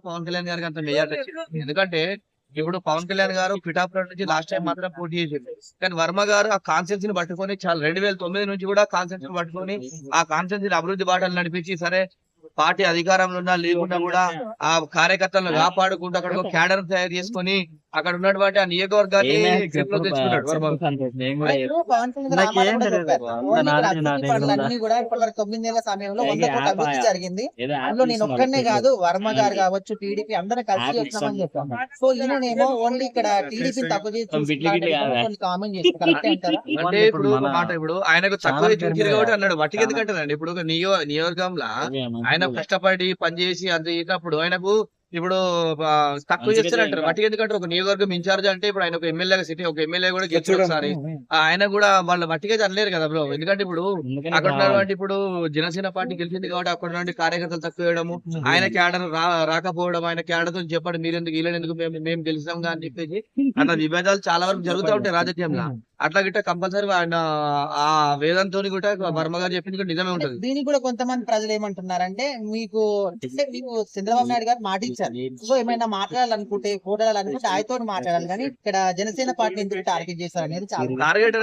పవన్ కళ్యాణ్ గారికి అంత మెజార్టీ వచ్చింది. ఎందుకంటే ఇప్పుడు పవన్ కళ్యాణ్ గారు పిఠాపురం నుంచి లాస్ట్ టైం మాత్రం పోటీ చేసింది. కానీ వర్మ గారు ఆ కాన్సెన్స్ ని పట్టుకొని చాలా 2009 నుంచి కూడా కాన్సెన్స్ ని పట్టుకొని ఆ కాన్సెన్స్ ని అభివృద్ధి బాటలు నడిపించి, సరే పార్టీ అధికారంలో ఉన్నా లేకుండా కూడా ఆ కార్యకర్తలను కాపాడుకుంటూ అక్కడ ఒక క్యాడర్ తయారు చేసుకొని అక్కడ ఉన్నటువంటి ఆ నియోజకవర్గాన్ని గ్రిప్ లో తెచ్చుకున్నాడు వర్మ గారు. ఇప్పుడు పవన్ కళ్యాణ్ గారు ఆ మాట కూడా చెప్పారు. ఓన్లీ ఇక్కడ అభివృద్ధి పనులన్నీ కూడా ఇప్పటివరకు 9 నెలల సమయంలో 100 కోట్ల అభివృద్ధి జరిగింది. అందులో నేను ఒక్కనే కాదు, వర్మ గారు కావచ్చు, టీడీపీ అందరం కలిసి చేస్తున్నామని చెప్పాను. సో ఈయనేమో ఓన్లీ ఇక్కడ టీడీపీ తక్కువ చేసి కొన్ని కామెంట్ చేస్తారు. కరెక్ట్ అంటారా? అంటే ఇప్పుడు ఒక మాట, ఇప్పుడు ఆయనకు తక్కువ చూసారు కాబట్టి అన్నాడు. వట్టికి ఎందుకంటారండి? ఇప్పుడు ఒక నియోజకంలో ఆయన కష్టపడి పనిచేసి అంత చేసినప్పుడు ఆయనకు ఇప్పుడు తక్కువ చేస్తారంటారు. వాటికి ఎందుకంటే ఒక నియోజకవర్గం ఇన్ఛార్జ్ అంటే ఇప్పుడు ఆయన ఒక ఎమ్మెల్యేగా సిటీ ఒక ఎమ్మెల్యే కూడా గెలిచాడు ఒకసారి. ఆయన కూడా వాళ్ళ వట్టిగా అనలేరు కదా బ్రో. ఎందుకంటే ఇప్పుడు అక్కడ ఉన్నటువంటి ఇప్పుడు జనసేన పార్టీ గెలిచింది కాబట్టి అక్కడ ఉన్నటువంటి కార్యకర్తలు తక్కువ వేయడము, ఆయన క్యాడర్ రాకపోవడం, ఆయన క్యాడర్ తో చెప్పండి మీరెందుకు వీళ్ళెందుకు మేము గెలిచాం అని చెప్పేసి అట్లా విభేదాలు చాలా వరకు జరుగుతూ ఉంటాయి రాజకీయంలో. అట్లా గిట్ట కంపల్సరీ ఆయన ఆ వేదంతో కూడా వర్మ గారు చెప్పింది కూడా నిజమే ఉంటది. దీనికి కూడా కొంతమంది ప్రజలు ఏమంటున్నారంటే మీకు చంద్రబాబు నాయుడు గారు మాట ఇచ్చారు. సో ఏమైనా మాట్లాడాలనుకుంటే, పోరాడాలనుకుంటే ఆయనతో మాట్లాడాలి, కానీ ఇక్కడ జనసేన పార్టీ ఎందుకు టార్గెట్ చేశారు అనేది చాలా టార్గెట్